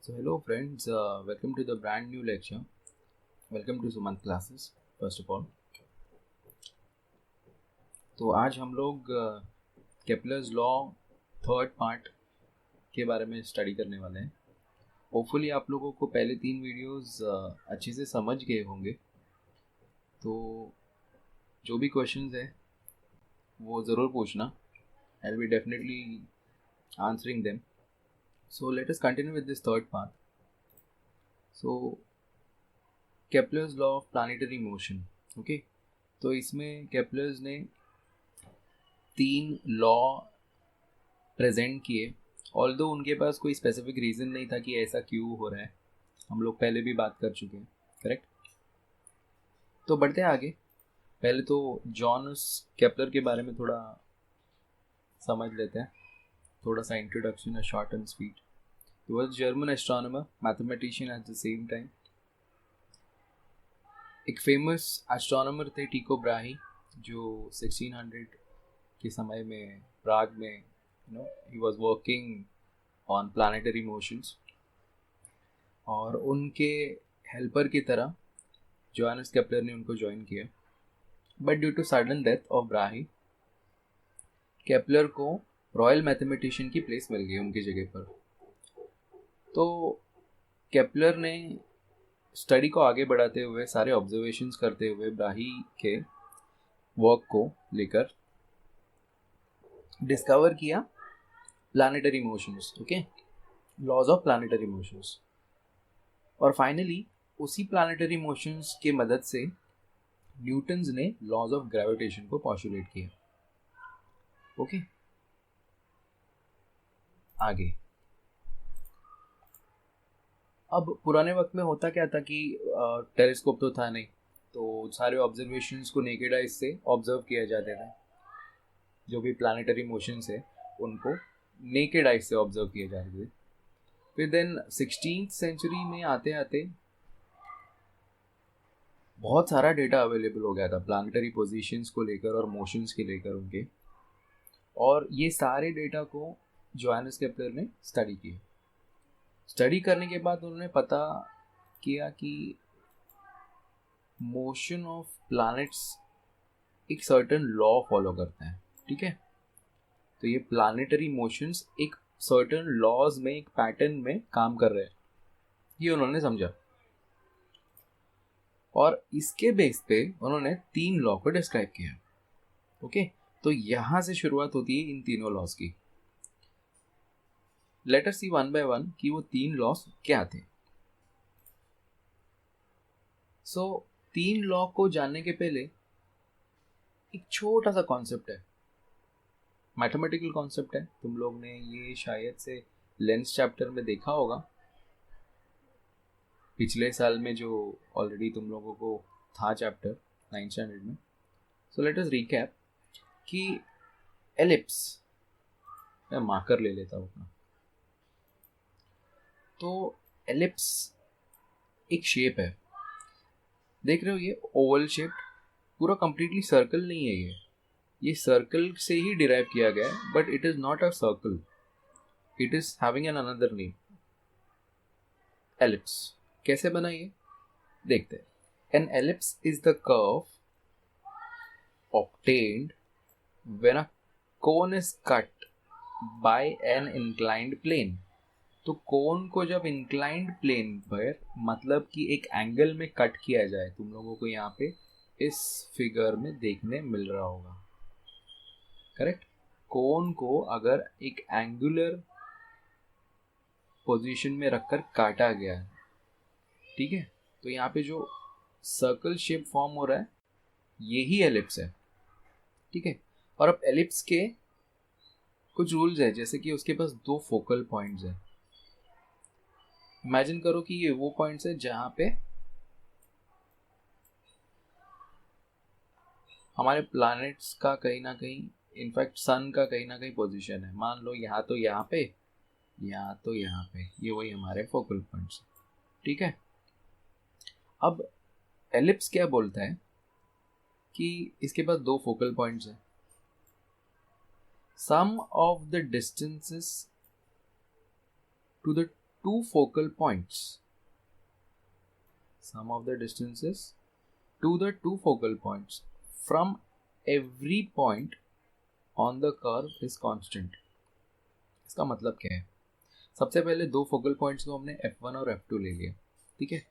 So hello friends, welcome to the brand new lecture. Welcome to Sumant classes. First of all, तो आज हम लोग Kepler's law third part के बारे में स्टडी करने वाले हैं. होपफुली आप लोगों को पहले 3 वीडियोस अच्छे से समझ गए होंगे. तो जो भी क्वेश्चंस है वो ज़रूर पूछना. I will be definitely answering them. So let us continue with this third part. So Kepler's law of planetary motion. Okay, तो इसमें केपलर्स ने 3 लॉ प्रेजेंट किए. ऑल्दो उनके पास कोई स्पेसिफिक रीज़न नहीं था कि ऐसा क्यों हो रहा है. हम लोग पहले भी बात कर चुके हैं, करेक्ट. तो बढ़ते हैं आगे. पहले तो जॉनस केपलर के बारे में थोड़ा समझ लेते हैं. थोड़ा सा इंट्रोडक्शन है, short and sweet. He was German astronomer, mathematician at the same time. एक फेमस एस्ट्रोनॉमर थे टिको ब्राही, जो 1600 के समय में प्राग में he was working on planetary motions. और उनके हेल्पर की तरह जोहानस केपलर ने उनको ज्वाइन किया. But due to sudden death of Brahe, Kepler को रॉयल मैथमेटिशियन की प्लेस मिल गई उनकी जगह पर. तो केपलर ने स्टडी को आगे बढ़ाते हुए, सारे ऑब्जर्वेशंस करते हुए ब्राही के वर्क को लेकर डिस्कवर किया planetary motions. Okay, laws of planetary motions. और फाइनली उसी प्लानिटरी मोशंस के मदद से न्यूटन्स ने लॉज ऑफ ग्रेविटेशन को पॉस्टुलेट किया. ओके, आगे. अब पुराने वक्त में होता क्या था कि टेलीस्कोप तो था नहीं, तो सारे ऑब्जर्वेशंस को नेकेड आइज से ऑब्जर्व किया जाते थे. जो भी प्लानिटरी मोशंस है उनको नेकेड आइज से ऑब्जर्व किए जाते थे. फिर देन 16th सेंचुरी में आते आते बहुत सारा डेटा अवेलेबल हो गया था प्लानिटरी पोजीशंस को लेकर और मोशंस के लेकर उनके. और ये सारे डेटा को जोहानस केपलर ने स्टडी किया. स्टडी करने के बाद उन्होंने पता किया कि मोशन ऑफ प्लैनेट्स एक सर्टेन लॉ फॉलो करते हैं. ठीक है, तो ये प्लानिटरी मोशंस एक सर्टेन लॉज में, एक पैटर्न में काम कर रहे हैं, ये उन्होंने समझा. और इसके बेस पे उन्होंने 3 लॉ को डिस्क्राइब किया. ओके, तो यहां से शुरुआत होती है इन तीनों लॉज की. Let us see one by one कि वो 3 लॉज क्या थे. सो 3 लॉ को जानने के पहले एक छोटा सा कॉन्सेप्ट है, मैथमेटिकल कॉन्सेप्ट है. तुम लोग ने ये शायद से लेंस चैप्टर में देखा होगा पिछले साल में, जो ऑलरेडी तुम लोगों को था चैप्टर 9th स्टैंडर्ड में. सो लेट अस रिकैप कि एलिप्स, मैं मार्कर ले लेता हूँ अपना. तो एलिप्स एक शेप है, देख रहे हो, ये ओवल शेप, पूरा कंप्लीटली सर्कल नहीं है. ये सर्कल से ही डिराइव किया गया है, but it is not a circle, it is having an another name, ellipse. कैसे बना ये देखते हैं. An ellipse is the curve obtained when a cone is cut by an inclined plane. तो कोन को जब इंक्लाइंड प्लेन पर, मतलब कि एक एंगल में कट किया जाए, तुम लोगों को यहाँ पे इस फिगर में देखने मिल रहा होगा, करेक्ट. कोन को अगर एक एंगुलर पोजीशन में रखकर काटा गया है, ठीक है, तो यहाँ पे जो सर्कल शेप फॉर्म हो रहा है यही एलिप्स है. ठीक है, और अब एलिप्स के कुछ रूल्स है, जैसे कि उसके पास 2 फोकल पॉइंट्स है. इमेजिन करो कि ये वो पॉइंट्स है जहां पे हमारे प्लैनेट्स का कहीं ना कहीं, इनफैक्ट सन का कहीं ना कहीं पोजीशन है. मान लो यहाँ तो यहाँ पे, यहाँ तो यहाँ पे, ये वही हमारे फोकल पॉइंट्स. ठीक है, अब एलिप्स क्या बोलता है कि इसके पास 2 फोकल पॉइंट्स है. Sum of the distances to the two focal points. Sum of the distances to the two focal points from every point on the curve is constant. इसका मतलब क्या है? सबसे पहले दो फोकल पॉइंट्स को हमने F1 और F2 ले लिया, ठीक है।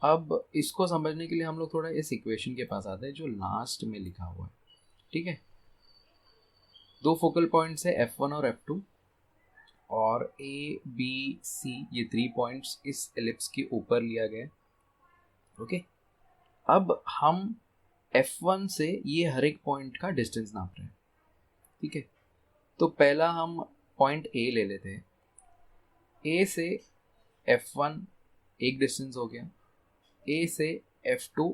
अब इसको समझने के लिए हम लोग थोड़ा इस इक्वेशन के पास आते हैं जो लास्ट में लिखा हुआ है, ठीक है। दो फोकल पॉइंट्स है F1 और F2 और A, B, C ये 3 पॉइंट्स इस एलिप्स के ऊपर लिया गया है, ओके। अब हम F1 से ये हर एक पॉइंट का डिस्टेंस नाप रहे हैं, ठीक है। तो पहला हम पॉइंट A ले लेते हैं। A से F1 एक डिस्टेंस हो गया, A से F2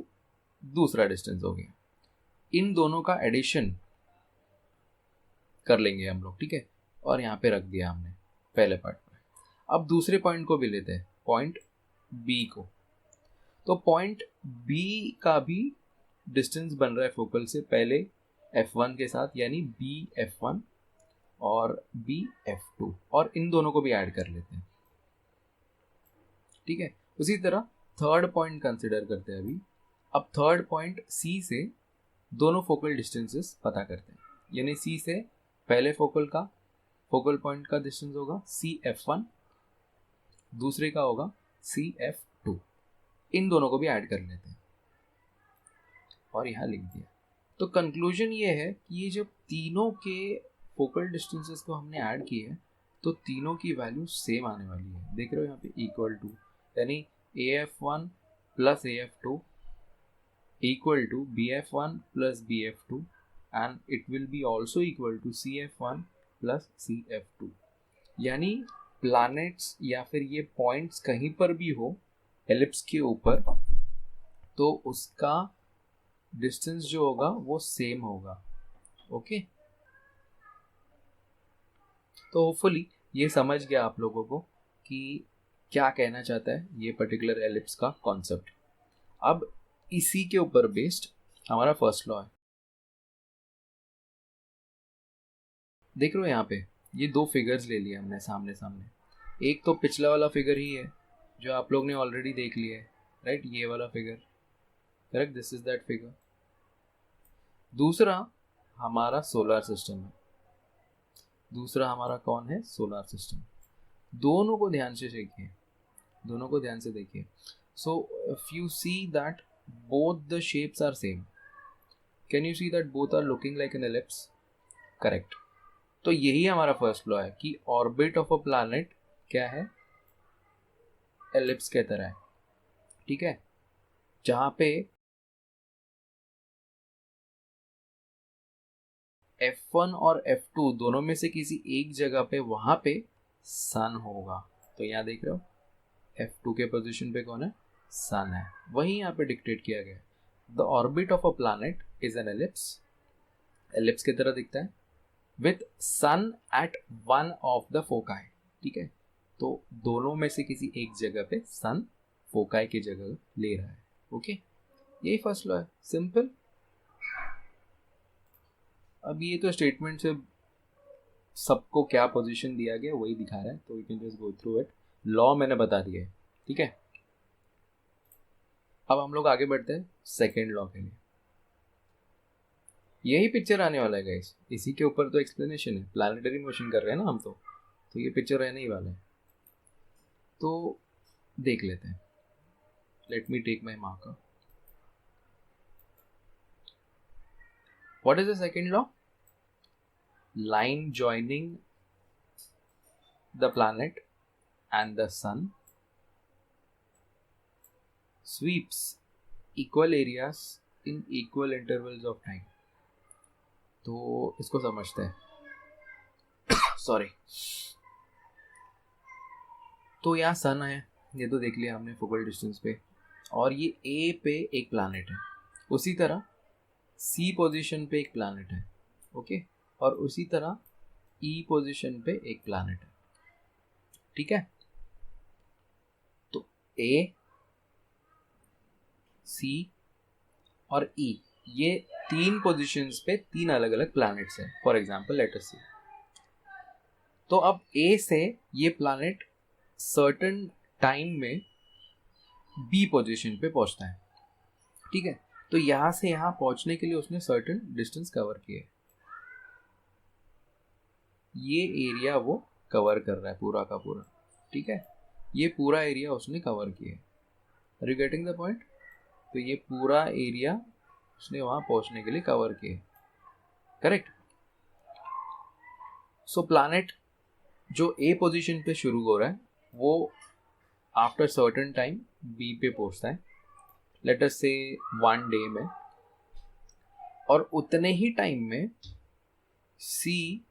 दूसरा डिस्टेंस हो गया। इन दोनों का एडिशन कर लेंगे हम लोग, ठीक है। और यहाँ पे रख दिया हमने पहले पार्ट में। अब दूसरे पॉइंट को भी लेते हैं, पॉइंट B को। तो पॉइंट B का भी डिस्टेंस बन रहा है फोकल से पहले F1 के साथ, यानी BF1 और BF2, और इन दोनों को भी ऐड कर लेते हैं, ठीक है। उसी तरह थर्ड पॉइंट कंसिडर करते हैं अभी। अब थर्ड पॉइंट C से दोनों फोकल डिस्टेंसेस पता करते हैं, यानी C से पहले फोकल पॉइंट का डिस्टेंस होगा CF1, दूसरे का होगा CF2। इन दोनों को भी ऐड कर लेते हैं और यहाँ लिख दिया। तो कंक्लूजन ये है कि ये जब तीनों के फोकल डिस्टेंसेस को हमने ऐड किए हैं तो तीनों की वैल्यू सेम आने वाली है। देख रहे हो यहाँ पे इक्वल टू, यानी AF1 plus AF2 equal to BF1 plus BF2 and it will be also equal to CF1 plus CF2। यानी प्लैनेट्स या फिर ये पॉइंट्स कहीं पर भी हो एलिप्स के ऊपर तो उसका डिस्टेंस जो होगा वो सेम होगा, ओके। तो होपफुली ये समझ गया आप लोगों को कि क्या कहना चाहता है ये पर्टिकुलर एलिप्स का कॉन्सेप्ट। अब इसी के ऊपर बेस्ड हमारा फर्स्ट लॉ है। देख रहे हो यहाँ पे ये दो फिगर्स ले लिए हमने सामने सामने। एक तो पिछला वाला फिगर ही है जो आप लोग ने ऑलरेडी देख लिया है, राइट, ये वाला figure, correct, this is that figure. दूसरा हमारा सोलर सिस्टम है, दूसरा हमारा कौन है, सोलर सिस्टम। दोनों को ध्यान से देखिए, दोनों को ध्यान से देखिए। So if you see that both the shapes are same, can you see that both are looking like an ellipse, correct. तो यही हमारा फर्स्ट लॉ है कि ऑर्बिट ऑफ अ प्लैनेट क्या है, एलिप्स के तरह है, ठीक है। जहां पे F1 और F2 दोनों में से किसी एक जगह पे वहां पे सन होगा। तो यहाँ देख रहे हो F2 के पोजीशन पे कौन है, सन है, वही यहाँ पे डिक्टेट किया गया है। The orbit of a planet is an ellipse, ellipse की तरह दिखता है, with sun at one of the foci, ठीक है। तो दोनों में से किसी एक जगह पे सन फोकाई की जगह ले रहा है, ओके। यही फर्स्ट लॉ है, सिंपल। अब ये तो स्टेटमेंट से सबको क्या पोजीशन दिया गया वही दिखा रहा है, तो you can just go through it. Law मैंने बता दिया है, ठीक है। अब हम लोग आगे बढ़ते हैं सेकेंड लॉ के लिए। यही पिक्चर आने वाला है गाइस, इसी के ऊपर तो एक्सप्लेनेशन है, प्लैनेटरी मोशन कर रहे हैं ना हम तो ये पिक्चर रहने ही वाला है। तो देख लेते हैं, let me take my marker. What is the second law? Line joining the planet and the sun sweeps equal areas in equal intervals of time. तो इसको समझते हैं। सॉरी। तो यहाँ सन है, ये तो देख लिया हमने फोकल डिस्टेंस पे, और ये ए पे एक प्लैनेट है। उसी तरह सी पोजीशन पे एक प्लैनेट है, ओके, और उसी तरह ई पोजीशन पे एक प्लैनेट है, ठीक है। तो ए, सी और ई ये तीन पोजीशंस पे तीन अलग अलग प्लैनेट्स हैं। फॉर एग्जांपल लेट अस सी। तो अब ए से ये प्लैनेट सर्टेन टाइम में बी पोजीशन पे पहुंचता है, ठीक है। तो यहाँ से यहाँ पहुंचने के लिए उसने सर्टेन डिस्टेंस कवर किए, ये एरिया वो कवर कर रहा है पूरा का पूरा, ठीक है। ये पूरा एरिया उसने कवर किया, are you getting the point? तो ये पूरा एरिया उसने वहां पहुंचने के लिए कवर किया, करेक्ट। सो प्लैनेट जो ए पोजीशन पे शुरू हो रहा है वो आफ्टर सर्टेन टाइम बी पे पहुंचता है, लेट अस से 1 डे में, और उतने ही टाइम में सी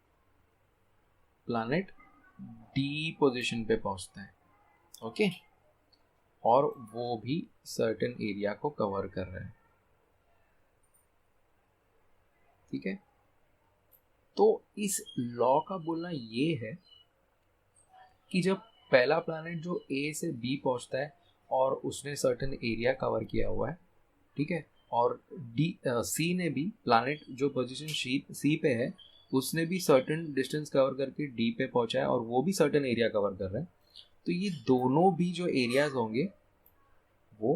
प्लैनेट डी पोजीशन पे पहुंचता है, ओके। और वो भी सर्टेन एरिया को कवर कर रहा है, ठीक है। तो इस लॉ का बोलना ये है कि जब पहला प्लैनेट जो ए से बी पहुंचता है और उसने सर्टेन एरिया कवर किया हुआ है, ठीक है, और सी ने भी, प्लैनेट जो पोजीशन सी पे है उसने भी सर्टेन डिस्टेंस कवर करके डी पे पहुंचा है और वो भी सर्टेन एरिया कवर कर रहा है। तो ये दोनों भी जो एरियाज होंगे वो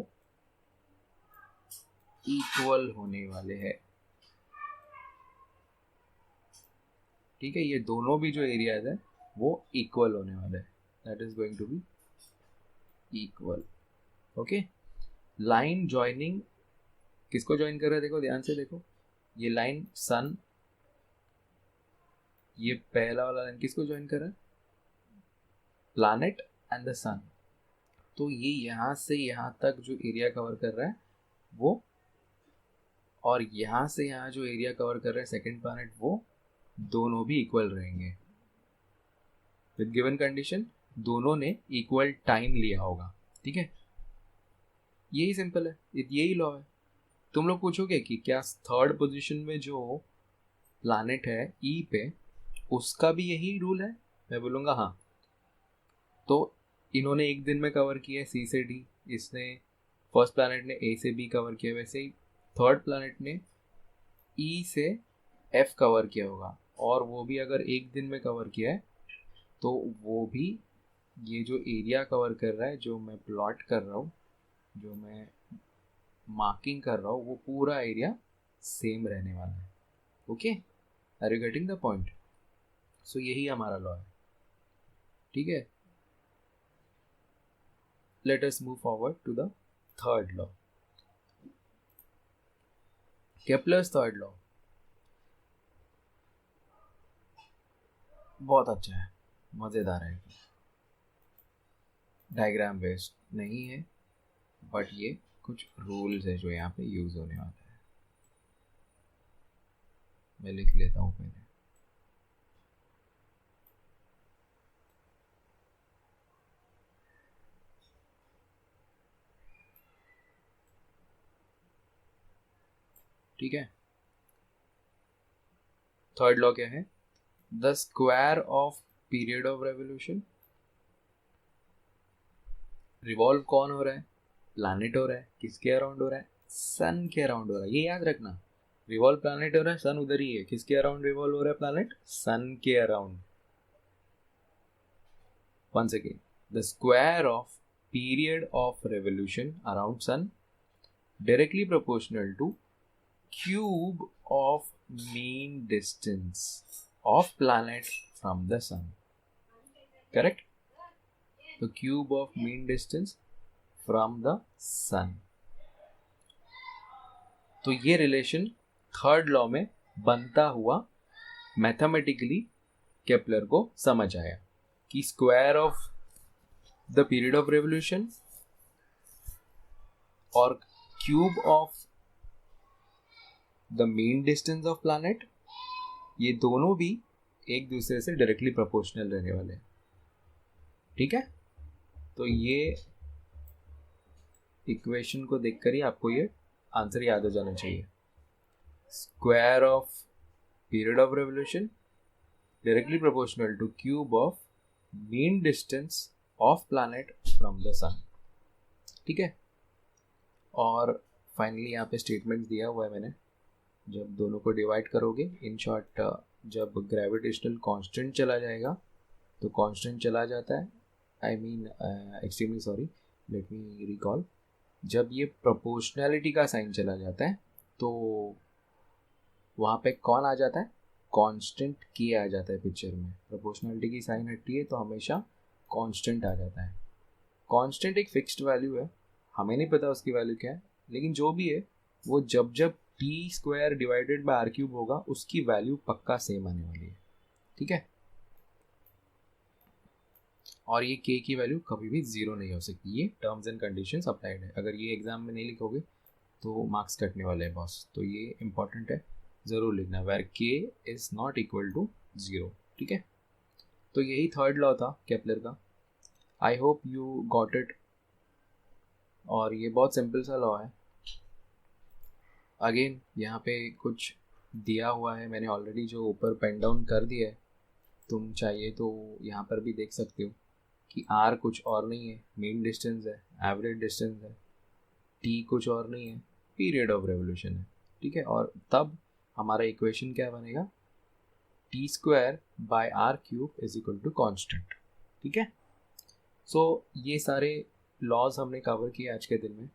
इक्वल होने वाले हैं, ठीक है। ये दोनों भी जो एरियाज है वो इक्वल होने वाले हैं, that is going to be equal, okay. Line joining किसको ज्वाइन कर रहा है, देखो ध्यान से देखो, ये लाइन सन, ये पहला वाला लाइन किसको ज्वाइन कर रहा है, प्लैनेट एंड द सन। तो ये यहां से यहां तक जो एरिया कवर कर रहा है वो, और यहां से यहां जो एरिया कवर कर रहा है सेकंड प्लैनेट, वो दोनों भी इक्वल रहेंगे विद गिवन कंडीशन, दोनों ने इक्वल टाइम लिया होगा, ठीक है। यही सिंपल है, यही लॉ है। तुम लोग पूछोगे कि क्या थर्ड पोजीशन में जो प्लैनेट है ई पे उसका भी यही रूल है, मैं बोलूँगा हाँ। तो इन्होंने एक दिन में कवर किया सी से डी, इसने फर्स्ट प्लैनेट ने ए से बी कवर किया, वैसे ही थर्ड प्लैनेट ने ई से एफ कवर किया होगा, और वो भी अगर एक दिन में कवर किया है तो वो भी ये जो एरिया कवर कर रहा है, जो मैं प्लॉट कर रहा हूँ, जो मैं मार्किंग कर रहा हूँ, वो पूरा एरिया सेम रहने वाला है, okay. Are you getting the point? So यही हमारा लॉ है, ठीक है। Let us move forward to the third law, Kepler's third law. बहुत अच्छा है, मज़ेदार है, डायग्राम बेस्ड नहीं है, बट ये कुछ रूल्स है जो यहाँ पे यूज होने वाला है। मैं लिख लेता हूँ पहले, ठीक है। थर्ड लॉ क्या है, the square of period of revolution, revolve कौन हो रहा है, प्लैनेट हो रहा है, किसके अराउंड हो रहा है, सन के अराउंड हो रहा है, ये याद रखना। रिवॉल्व प्लैनेट हो रहा है, सन उधर ही है, किसके अराउंड रिवॉल्व हो रहा है प्लैनेट, सन के around. once again, the square of period of revolution around sun directly proportional to cube of mean distance of planet from the sun, correct? The cube of mean distance from the sun. तो ये relation third law में बनता हुआ mathematically Kepler को समझ आया कि square of the period of revolution और cube of the mean distance of planet, ये दोनों भी एक दूसरे से डायरेक्टली प्रोपोर्शनल रहने वाले हैं, ठीक है। तो ये इक्वेशन को देखकर ही आपको ये आंसर याद हो जाना चाहिए, square of period of revolution directly proportional to cube of mean distance of planet from the sun, ठीक है। और फाइनली यहाँ पे स्टेटमेंट दिया हुआ है मैंने, जब दोनों को डिवाइड करोगे, इन शॉर्ट जब ग्रेविटेशनल कांस्टेंट चला जाएगा तो कांस्टेंट चला जाता है, I mean extremely sorry, let me recall, जब ये प्रोपोर्शनैलिटी का साइन चला जाता है तो वहाँ पे कौन आ जाता है, कांस्टेंट के आ जाता है पिक्चर में। प्रोपोर्शनैलिटी की साइन हटती है तो हमेशा कांस्टेंट आ जाता है। कांस्टेंट एक फिक्स्ड वैल्यू है, हमें नहीं पता उसकी वैल्यू क्या है, लेकिन जो भी है वो जब जब T square divided by R cube होगा उसकी वैल्यू पक्का सेम आने वाली है, ठीक है। और ये के की वैल्यू कभी भी ज़ीरो नहीं हो सकती, ये टर्म्स एंड कंडीशंस अप्लाइड है। अगर ये एग्जाम में नहीं लिखोगे तो मार्क्स कटने वाले हैं बॉस, तो ये इंपॉर्टेंट है, ज़रूर लिखना, where k is not equal to zero, ठीक है। तो यही थर्ड लॉ था केपलर का। I hope you got it, और ये बहुत सिंपल सा लॉ है। अगेन यहाँ पे कुछ दिया हुआ है, मैंने ऑलरेडी जो ऊपर पेन डाउन कर दिया है, तुम चाहिए तो यहाँ पर भी देख सकते हो कि आर कुछ और नहीं है, मीन डिस्टेंस है, एवरेज डिस्टेंस है, टी कुछ और नहीं है, पीरियड ऑफ रेवोल्यूशन है, ठीक है। और तब हमारा इक्वेशन क्या बनेगा, T square by R cube is equal to constant, ठीक है। सो ये सारे लॉज हमने कवर किए आज के दिन में,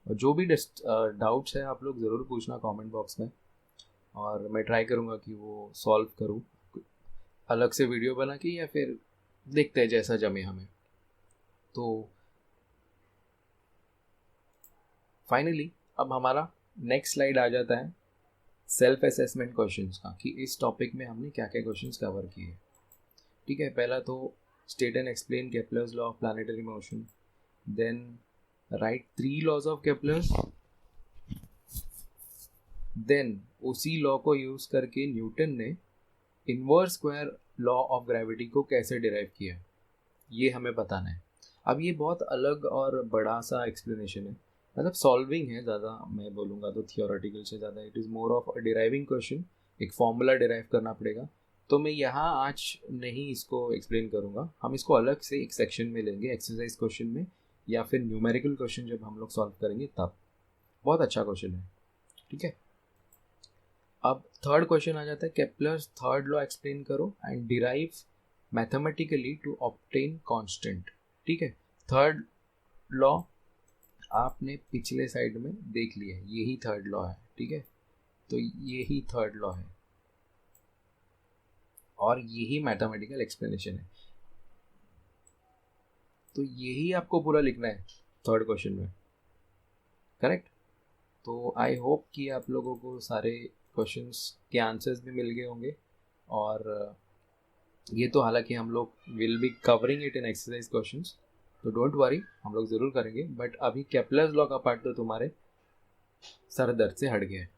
और जो भी डाउट्स है आप लोग ज़रूर पूछना कमेंट बॉक्स में, और मैं ट्राई करूँगा कि वो सॉल्व करूँ अलग से वीडियो बना के, या फिर देखते हैं जैसा जमे हमें। तो फाइनली अब हमारा नेक्स्ट स्लाइड आ जाता है सेल्फ असेसमेंट क्वेश्चंस का, कि इस टॉपिक में हमने क्या क्या क्वेश्चंस कवर किए, ठीक है। पहला तो state and explain Kepler's law of planetary motion, then write 3 laws of Kepler's, then उसी लॉ को यूज़ करके न्यूटन ने inverse square law of gravity को कैसे डिराइव किया, ये हमें बताना है। अब ये बहुत अलग और बड़ा सा एक्सप्लेनेशन है, मतलब सॉल्विंग है ज़्यादा, मैं बोलूँगा तो थियोरेटिकल से ज़्यादा it is more of a deriving question, एक फॉर्मूला डिराइव करना पड़ेगा। तो मैं यहाँ आज नहीं इसको एक्सप्लेन करूँगा, हम इसको अलग से एक सेक्शन में लेंगे, एक्सरसाइज क्वेश्चन में, या फिर न्यूमेरिकल क्वेश्चन जब हम लोग सॉल्व करेंगे तब। बहुत अच्छा क्वेश्चन है, ठीक है। अब थर्ड क्वेश्चन आ जाता है, केपलर्स थर्ड लॉ एक्सप्लेन करो and derive mathematically to obtain constant, ठीक है। थर्ड लॉ आपने पिछले साइड में देख लिया है, यही थर्ड लॉ है, ठीक है। तो यही थर्ड लॉ है और यही मैथमेटिकल एक्सप्लेनेशन है, तो यही आपको पूरा लिखना है थर्ड क्वेश्चन में, करेक्ट। तो आई होप कि आप लोगों को सारे क्वेश्चंस के आंसर्स भी मिल गए होंगे, और ये तो हालांकि हम लोग will be covering it in exercise questions, तो डोंट वरी, हम लोग ज़रूर करेंगे। बट अभी केपलर्स लॉ का पार्ट तो तुम्हारे सर दर्द से हट गया है,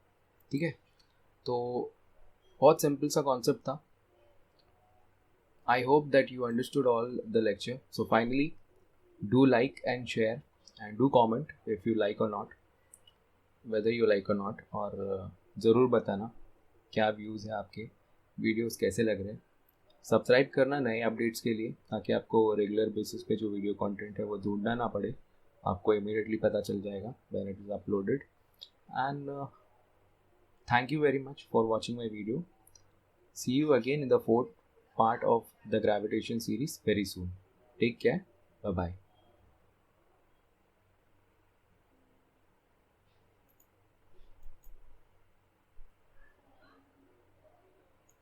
ठीक है। तो बहुत सिंपल सा कॉन्सेप्ट था। I hope that you understood all the lecture. So finally do like and share and do comment if you like और नॉट, वेदर यू लाइक और नॉट, और ज़रूर बताना क्या व्यूज़ है आपके, वीडियोस कैसे लग रहे हैं। सब्सक्राइब करना नए अपडेट्स के लिए, ताकि आपको रेगुलर बेसिस पे जो वीडियो कंटेंट है वो ढूंढना ना पड़े, आपको इमीडिएटली पता चल जाएगा when it is uploaded. And thank you very much for watching my video. See you again in the fourth part of the gravitation series very soon. Take care, bye bye.